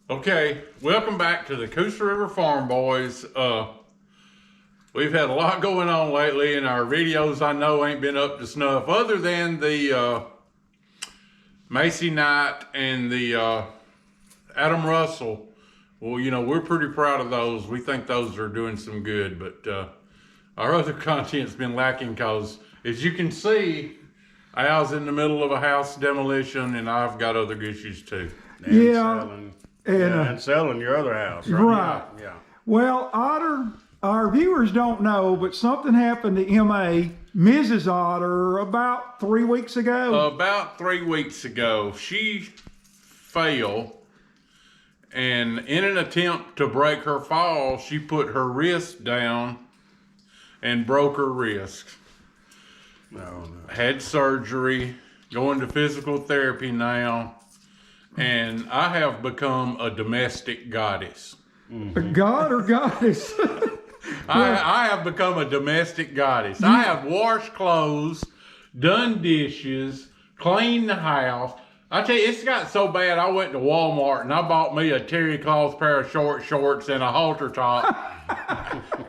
Okay, welcome back to the Coosa River Farm Boys. We've had a lot going on lately, and our videos I know ain't been up to snuff, other than the Macy Knight and the Adam Russell. Well, you know, we're pretty proud of those. We think those are doing some good, but our other content's been lacking because, as you can see, I was in the middle of a house demolition, and I've got other issues too. And selling your other house, right? Right. Yeah. Well, Otter, our viewers don't know, but something happened to M.A., Mrs. Otter, about 3 weeks ago. About 3 weeks ago, she fell, and in an attempt to break her fall, she put her wrist down and broke her wrist. No. Had surgery, going to physical therapy now, and I have become a domestic goddess. A god or goddess? I have become a domestic goddess. I have washed clothes, done dishes, cleaned the house. I tell you, it's got so bad, I went to Walmart and I bought me a terry cloth pair of short shorts and a halter top.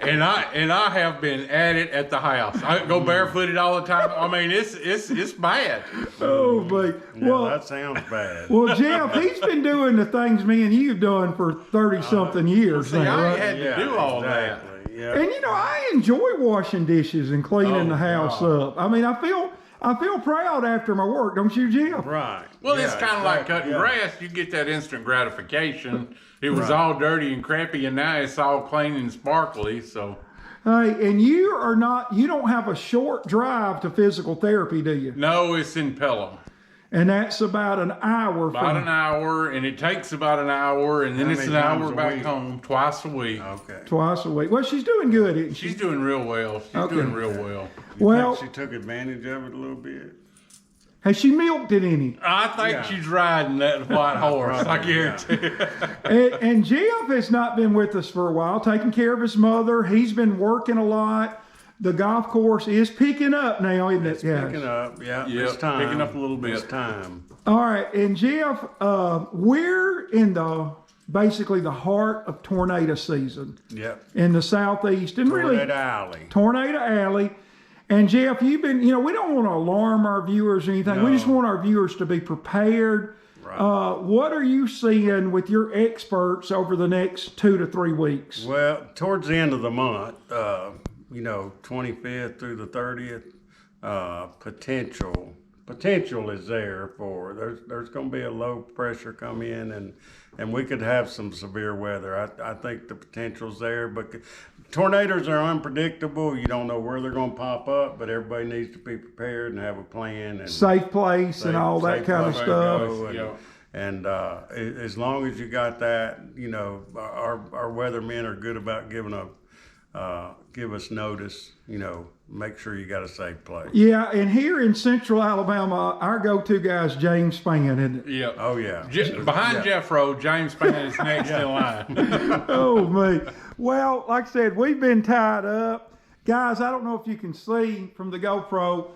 and I have been at it at the house. I go barefooted all the time. I mean, it's bad. Oh, but Well, that sounds bad. well, Jeff, he's been doing the things me and you've done for 30-something years See, now, I right? ain't had to do all that. Yeah. And you know, I enjoy washing dishes and cleaning Oh, the house God. up. I mean, I feel proud after my work, don't you, Jeff? Right. Well, Yeah, it's kind of like cutting yeah. grass. You get that instant gratification. It was all dirty and crappy, and now it's all clean and sparkly. So, Hey, and you don't have a short drive to physical therapy, do you? no, it's in Pelham. And that's about an hour About an hour, and it takes about an hour, and then How it's an many hour times a back week? home twice a week. Okay. twice a week. Well, she's doing good, isn't she? She's doing real well. She's Okay. doing real well. Well, Think she took advantage of it a little bit. has she milked it any? I think Yeah. she's riding that white horse. I guarantee. And Jeff has not been with us for a while, taking care of his mother. He's been working a lot. The golf course is picking up now, isn't it, guys? Picking up, yeah. Yep, It's time. picking up a little bit. It's time. All right, and Jeff, we're in basically the heart of tornado season Yep. in the southeast, and really Tornado Alley. Tornado Alley. And Jeff, you've been, you know, we don't want to alarm our viewers or anything. We No. just want our viewers to be prepared. Right. What are you seeing with your experts over the next 2 to 3 weeks? Well, towards the end of the month, 25th through the 30th, potential is there for there's going to be a low pressure come in, and we could have some severe weather. I think the potential's there, but tornadoes are unpredictable. You don't know where they're going to pop up, but everybody needs to be prepared and have a plan and Safe place and all that safe kind of place to stuff. go. Yeah. And as long as you got that, you know, our weathermen are good about give us notice, you know, make sure you got a safe place. Yeah, and here in central Alabama, our go-to guy is James Spann, isn't it? Yep. Oh, yeah. Behind Jeffro, James Spann is next in line. Oh, me. Well, like I said, we've been tied up. Guys, I don't know if you can see from the GoPro,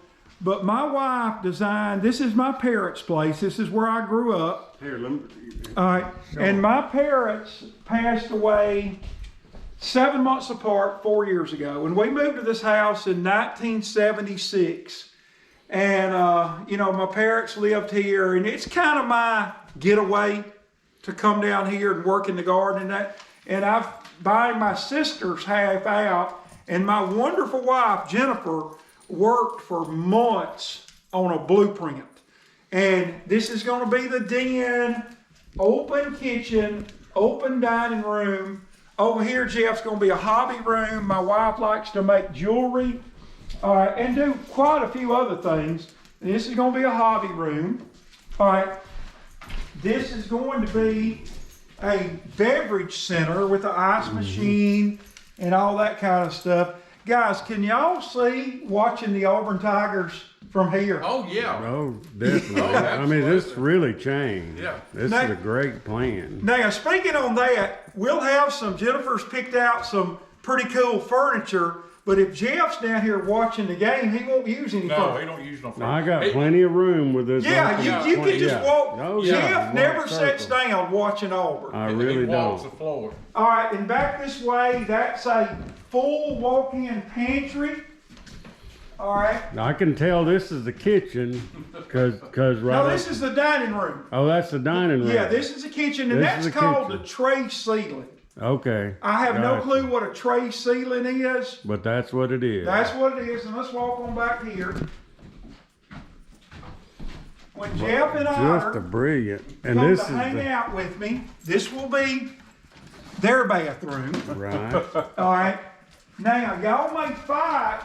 but my wife designed, this is my parents' place. This is where I grew up. Here, let me. All right. And my parents passed away 7 months apart 4 years ago. And we moved to this house in 1976. And, you know, my parents lived here, and it's kind of my getaway to come down here and work in the garden and that. And I've buying my sister's half out, and my wonderful wife, Jennifer, worked for months on a blueprint. And this is going to be the den, open kitchen, open dining room. Over here, Jeff's going to be a hobby room. My wife likes to make jewelry and do quite a few other things. And this is going to be a hobby room. All right. This is going to be a beverage center with an ice machine and all that kind of stuff. Guys, can y'all see watching the Auburn Tigers from here? Oh, yeah. Oh, definitely. Oh, I mean, this absolutely. really changed. Yeah. This Now- is a great plan. Now, speaking on that, we'll have Jennifer's picked out some pretty cool furniture But if Jeff's down here watching the game, he won't use any No, furniture. he don't use no furniture. I got plenty of room with this. Yeah, you can just walk. Oh, Jeff yeah, never walk sits circle. down watching Auburn. I He really walks don't. the floor. All right, and back this way, that's a full walk-in pantry. All right. Now, I can tell this is the kitchen, cause right. No, up- this is the dining room. Oh, that's the dining room. Yeah, this is the kitchen, and This that's is the called kitchen. the tray ceiling. Okay. I have no Gotcha. clue what a tray ceiling is. But that's what it is. That's what it is, and let's walk on back here. When Jeff and I Just a are brilliant. And come this to is hang the, out with me, this will be their bathroom. right. All right. Now, y'all may fight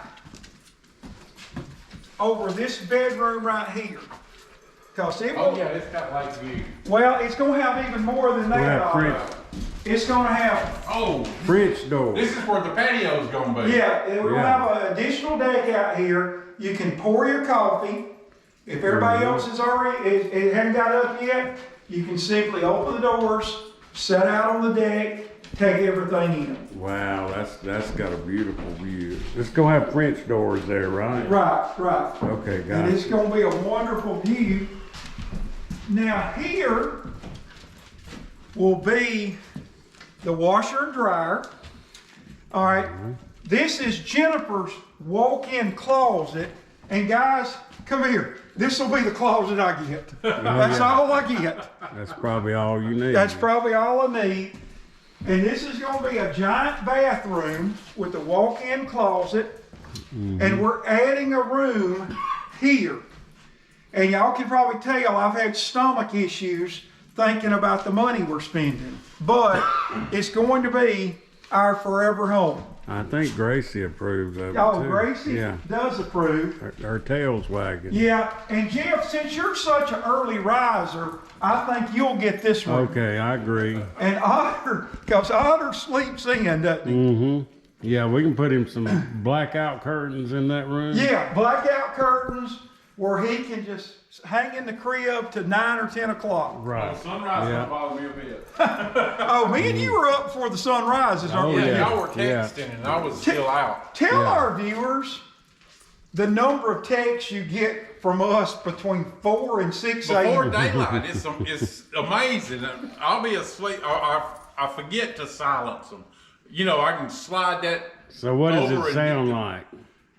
over this bedroom right here. Because it will, Oh, yeah, it's got light view. well, it's going to have even more than that. have all right. French- It's going to have, Oh, French door. this is where the patio's gonna be. yeah, it will Yeah. have an additional deck out here. You can pour your coffee. If everybody else is already, it hadn't got up yet, you can simply open the doors, sit out on the deck, take everything in. Wow, that's got a beautiful view. It's gonna have French doors there, right? Right, right. Okay, got And it. it's gonna be a wonderful view. Now here will be the washer and dryer. All right, this is Jennifer's walk-in closet. And guys, come here. This will be the closet I get. That's all I get. That's probably all you need. That's probably all I need. And this is gonna be a giant bathroom with a walk-in closet. And we're adding a room here. And y'all can probably tell I've had stomach issues thinking about the money we're spending. But it's going to be our forever home. I think Gracie approves of it Oh, too. Gracie Yeah. does approve. Her tail's wagging. Yeah, and Jeff, since you're such an early riser, I think you'll get this one. Okay, I agree. And Otter, because Otter sleeps in, doesn't he? Mm-hmm. Yeah, we can put him some blackout curtains in that room. Yeah, blackout curtains where he can just hang in the crib to 9 or 10 o'clock. Right. Sunrise Yeah. don't bother me a bit. Oh, me and you were up before the sun rises, aren't Oh, we? Yeah, yeah. y'all were texting and I was still out. Tell Yeah. our viewers the number of texts you get from us between 4 and 6 Before a.m. daylight, it's amazing. I'll be asleep. I forget to silence them. You know, I can slide that. So what does over it and sound beep. like?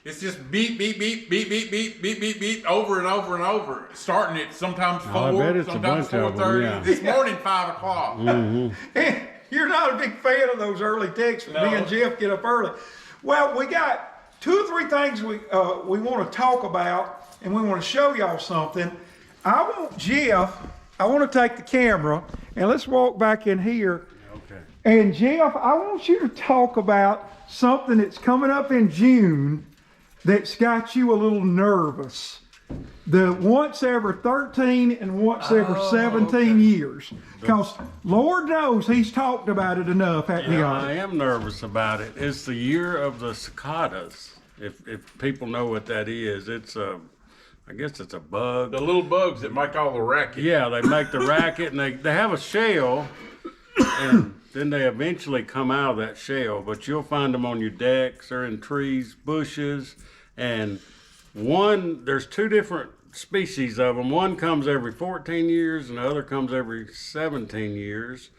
It's just beep, beep, beep, beep, beep, beep, beep, beep, beep, over and over and over. Starting at sometimes I 4, bet it's a sometimes bunch of them, 4:30. yeah. This morning, 5 o'clock. You're not a big fan of those early texts. No. Me and Jeff get up early. Well, we got 2 or 3 things we want to talk about, and we want to show y'all something. I want Jeff. I want to take the camera and let's walk back in here. Okay. And Jeff, I want you to talk about something that's coming up in June that's got you a little nervous. The once every 13 and once every 17 years. Because Lord knows he's talked about it enough, hasn't he? Yeah, I am nervous about it. It's the year of the cicadas. If people know what that is, I guess it's a bug. The little bugs that make all the racket. Yeah, they make the racket and they have a shell, and then they eventually come out of that shell. But you'll find them on your decks or in trees, bushes, and there's 2 different species of them. One comes every 14 years and the other comes every 17 years,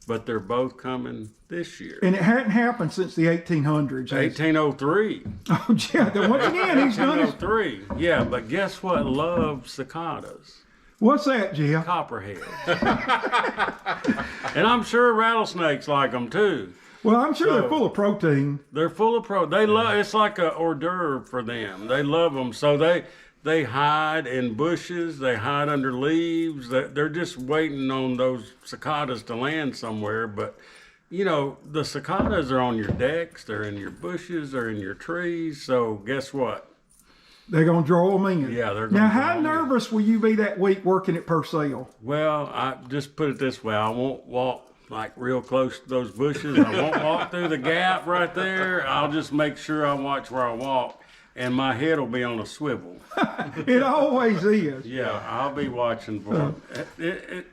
but they're both coming this year. And it hadn't happened since the 1800s. 1803. Oh, yeah. Once again, he's done his. 1803. Yeah, but guess what loves cicadas? What's that, Jeff? Copperheads. And I'm sure rattlesnakes like them too. Well, I'm sure they're So- full of protein. They're full of They love. It's like a hors d'oeuvre for them. They love them. So they hide in bushes. They hide under leaves. They're just waiting on those cicadas to land somewhere. But you know, the cicadas are on your decks. They're in your bushes. They're in your trees. So guess what? They're going to draw them in. Yeah, they're gonna Now, draw how 'em in. nervous will you be that week working at Purcell? Well, I just put it this way. I won't walk like real close to those bushes. I won't walk through the gap right there. I'll just make sure I watch where I walk, and my head will be on a swivel. It always is. Yeah, I'll be watching for it.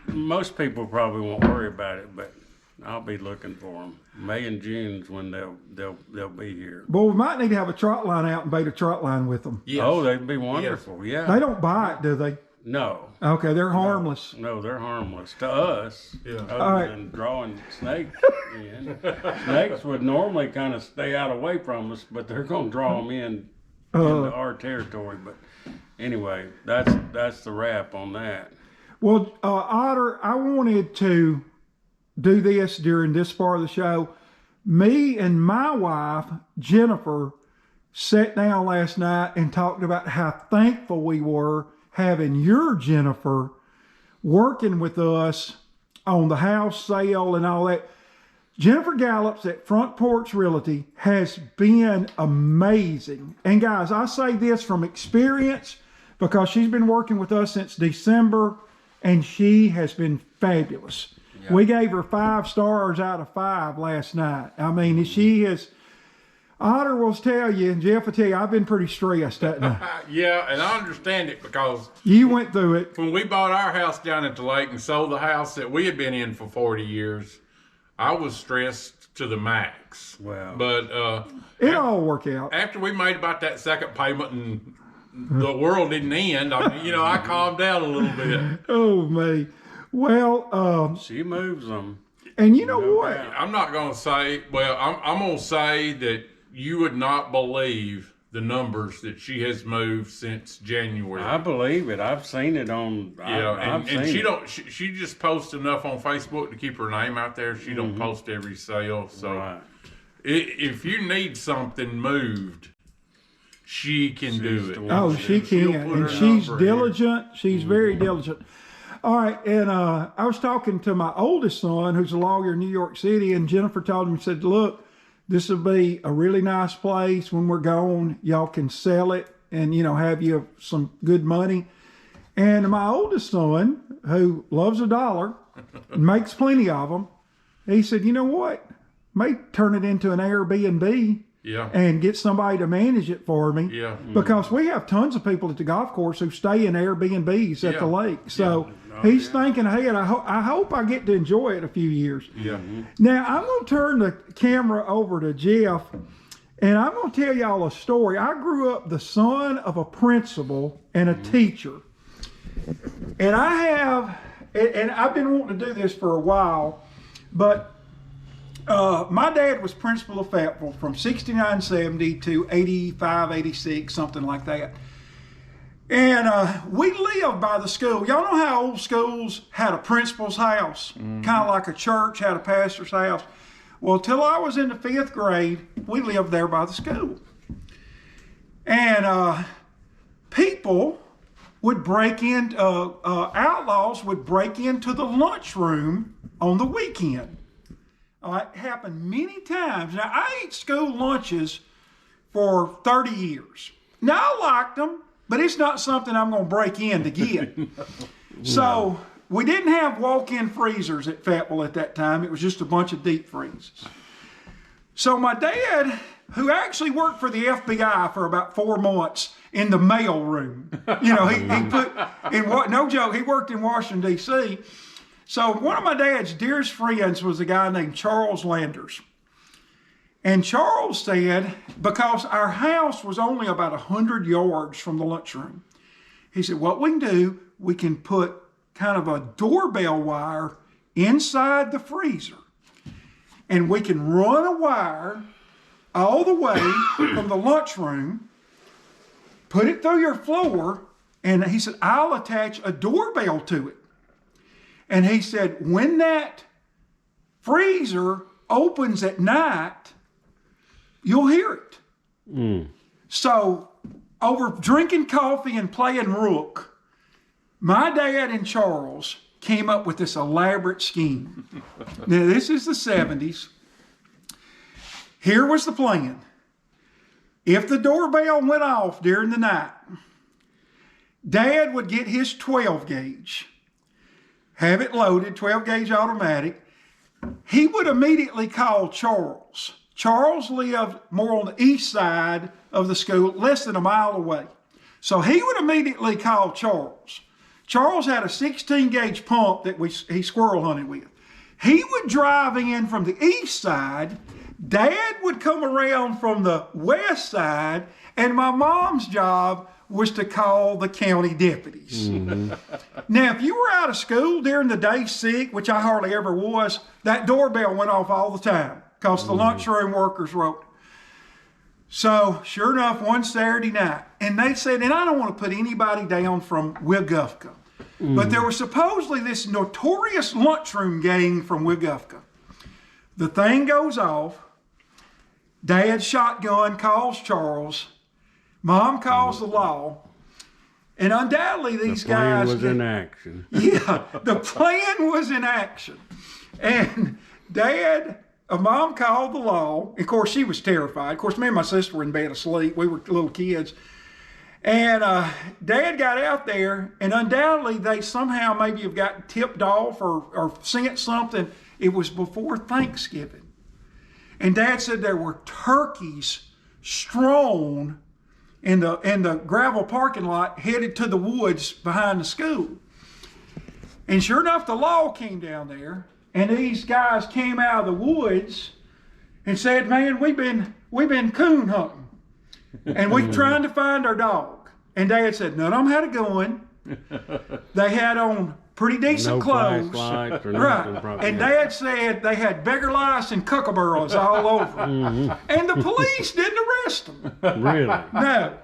Most people probably won't worry about it, but I'll be looking for them. May and June's when they'll be here. Boy, we might need to have a trot line out and bait a trot line with them. Yes. Oh, they'd be wonderful. Yeah. They don't bite, do they? No. Okay, they're harmless. No, they're harmless to us. Yeah. Other than drawing snakes in. Snakes would normally kind of stay out away from us, but they're going to draw them in into our territory. But anyway, that's the wrap on that. Well, Otter, I wanted to do this during this part of the show. Me and my wife, Jennifer, sat down last night and talked about how thankful we were having your Jennifer working with us on the house sale and all that. Jennifer Gallops at Front Porch Realty has been amazing. And guys, I say this from experience because she's been working with us since December and she has been fabulous. Yeah. We gave her 5 stars out of 5 last night. I mean, she is... Otter will tell you, and Jeff will tell you, I've been pretty stressed that night. Yeah, and I understand it because you went through it. When we bought our house down at the lake and sold the house that we had been in for 40 years, I was stressed to the max. Wow. But it all worked out. After we made about that second payment and the world didn't end, I calmed down a little bit. Oh, me. Well, she moves them. And you know what? I'm not going to say, I'm going to say that you would not believe the numbers that she has moved since January. I believe it. I've seen it on. Yeah, she just posts enough on Facebook to keep her name out there. She don't post every sale. So if you need something moved, she can do it. Oh, she can, and she's diligent. She's very diligent. All right, and I was talking to my oldest son, who's a lawyer in New York City, and Jennifer told him, said, look, this will be a really nice place. When we're gone, y'all can sell it and, have you some good money. And my oldest son, who loves a dollar and makes plenty of them, he said, you know what? May turn it into an Airbnb. Yeah. And get somebody to manage it for me. Yeah. Because we have tons of people at the golf course who stay in Airbnbs at the lake. So he's thinking ahead. I hope I get to enjoy it a few years. Yeah. Now, I'm going to turn the camera over to Jeff, and I'm going to tell y'all a story. I grew up the son of a principal and a teacher. And I've been wanting to do this for a while, but my dad was principal of Fayetteville from 69-70 to 85-86, something like that. And we lived by the school. Y'all know how old schools had a principal's house, kind of like a church had a pastor's house. Well, till I was in the 5th grade, we lived there by the school. And people would break in, outlaws would break into the lunchroom on the weekend. It happened many times. Now, I ate school lunches for 30 years. Now, I liked them, but it's not something I'm going to break in to get. So, we didn't have walk-in freezers at Fayetteville at that time. It was just a bunch of deep freezes. So, my dad, who actually worked for the FBI for about 4 months in the mail room, he put, no joke, he worked in Washington, D.C., so one of my dad's dearest friends was a guy named Charles Landers. And Charles said, because our house was only about 100 yards from the lunchroom, he said, what we can do, we can put kind of a doorbell wire inside the freezer. And we can run a wire all the way from the lunchroom, put it through your floor, and he said, I'll attach a doorbell to it. And he said, when that freezer opens at night, you'll hear it. So, over drinking coffee and playing rook, my dad and Charles came up with this elaborate scheme. Now, this is the 70s. Here was the plan. If the doorbell went off during the night, Dad would get his 12 gauge, have it loaded, 12 gauge automatic. He would immediately call Charles. Charles lived more on the east side of the school, less than a mile away. So he would immediately call Charles. Charles had a 16 gauge pump that he squirrel hunted with. He would drive in from the east side, Dad would come around from the west side, and my mom's job was to call the county deputies. Now, if you were out of school during the day sick, which I hardly ever was, that doorbell went off all the time because the lunchroom workers wrote. So, sure enough, one Saturday night, and they said, and I don't want to put anybody down from Weguffka, but there was supposedly this notorious lunchroom gang from Weguffka. The thing goes off. Dad's shotgun calls Charles. Mom calls the law. And undoubtedly these guys... The plan was in action. Yeah, the plan was in action. And Mom called the law. Of course, she was terrified. Of course, me and my sister were in bed asleep. We were little kids. And Dad got out there, and undoubtedly they somehow maybe have got tipped off or sent something. It was before Thanksgiving. And Dad said there were turkeys strewn in the gravel parking lot headed to the woods behind the school. And sure enough, the law came down there, and these guys came out of the woods and said, man, we've been coon hunting, and we're trying to find our dog. And Dad said, none of them had a gun. They had on pretty decent clothes. Flashlights or right. nothing, probably. And Dad said they had beggar lice and kookaburras all over. And the police didn't arrest them. Really? No.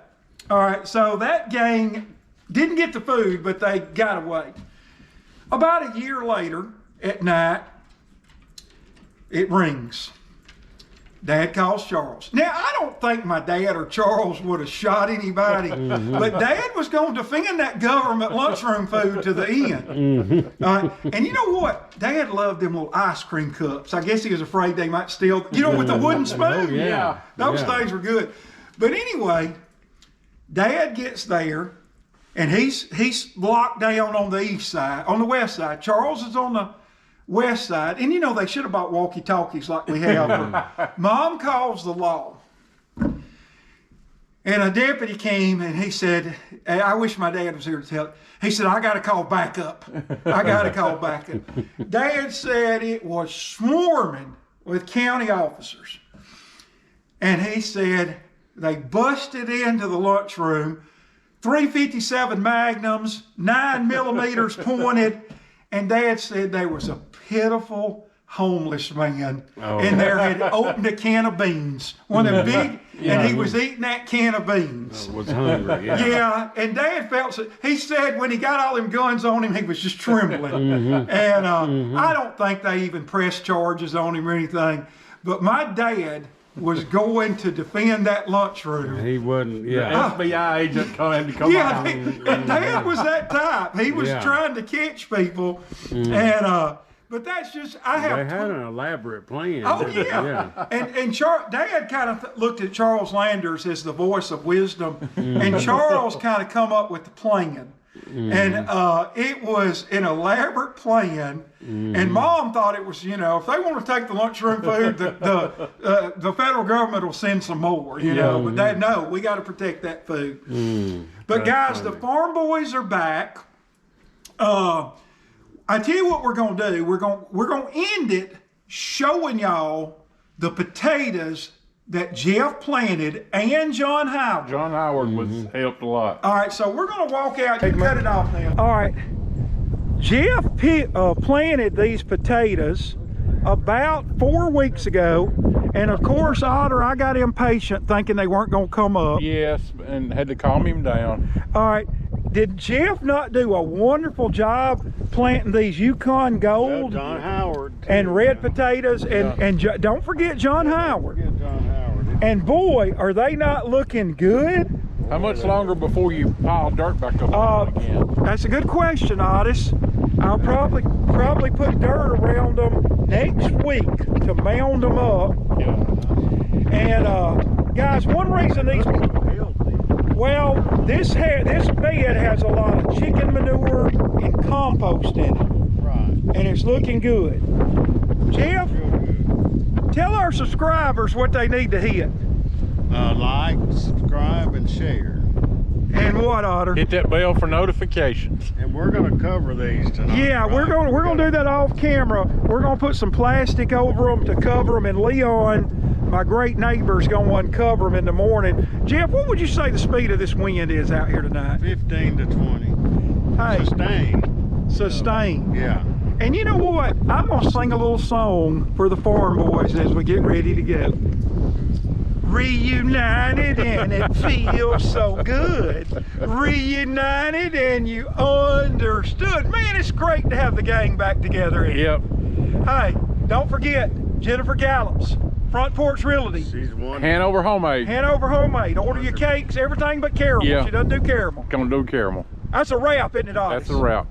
All right, so that gang didn't get the food, but they got away. About a year later, at night, it rings. Dad calls Charles. Now, I don't think my dad or Charles would have shot anybody, but Dad was going to defend that government lunchroom food to the end. And you know what? Dad loved them little ice cream cups. I guess he was afraid they might steal, with the wooden spoon. Oh, yeah. Those things were good. But anyway, Dad gets there, and he's locked down on the east side, on the west side. Charles is on the west side, and they should have bought walkie-talkies like we have. Mom calls the law, and a deputy came, and he said, I wish my dad was here to tell it. He said, I got to call backup. I got to call backup. Dad said it was swarming with county officers, and he said they busted into the lunchroom, 357 Magnums, 9mm pointed, and Dad said there was a pitiful homeless man in there had opened a can of beans, one of them big, and he was eating that can of beans. Was hungry, Yeah, and Dad felt, he said when he got all them guns on him, he was just trembling. And I don't think they even pressed charges on him or anything, but my dad was going to defend that lunchroom. He wouldn't, The FBI agent had to come out. And Dad was that type. He was trying to catch people, and but that's just They had an elaborate plan. Oh yeah. And Dad kind of looked at Charles Landers as the voice of wisdom, and Charles kind of come up with the plan. And it was an elaborate plan, and Mom thought it was, if they want to take the lunchroom food, the federal government will send some more, but Dad, no, we got to protect that food. But guys, the Farm Boys are back. I tell you what we're going to do. We're going to end it showing y'all the potatoes that Jeff planted and John Howard. John Howard was helped a lot. All right, so we're going to walk out. You cut it off now. All right. Jeff planted these potatoes about 4 weeks ago. And of course, Otter, I got impatient thinking they weren't going to come up. Yes, and had to calm him down. All right. Did Jeff not do a wonderful job planting these Yukon Gold John Howard and red potatoes? And don't forget John Howard. And boy, are they not looking good? How much longer before you pile dirt back up on them again? That's a good question, Otis. I'll probably put dirt around them next week to mound them up. Yeah. And guys, one reason these, well, this bed has a lot of chicken manure and compost in it. Right. And it's looking good. Jeff, tell our subscribers what they need to hit. Like, subscribe, and share. And what, Otter? Hit that bell for notifications. And we're gonna cover these tonight. Yeah, right? we're gonna do that off camera. We're gonna put some plastic over them to cover them, and Leon, my great neighbor, is gonna uncover them in the morning. Jeff, what would you say the speed of this wind is out here tonight? 15 to 20. Hey, Sustained. sustain. Yeah. And you know what? I'm gonna sing a little song for the Farm Boys as we get ready to go. Reunited and it feels so good. Reunited and you understood. Man, it's great to have the gang back together. Yep. Hey, don't forget Jennifer Gallops, Front Porch Realty, She's one. Hanover Homemade. Hanover Homemade. Order your cakes, everything but caramel. Yeah. She doesn't do caramel. Gonna do caramel. That's a wrap, isn't it, Otis? That's a wrap.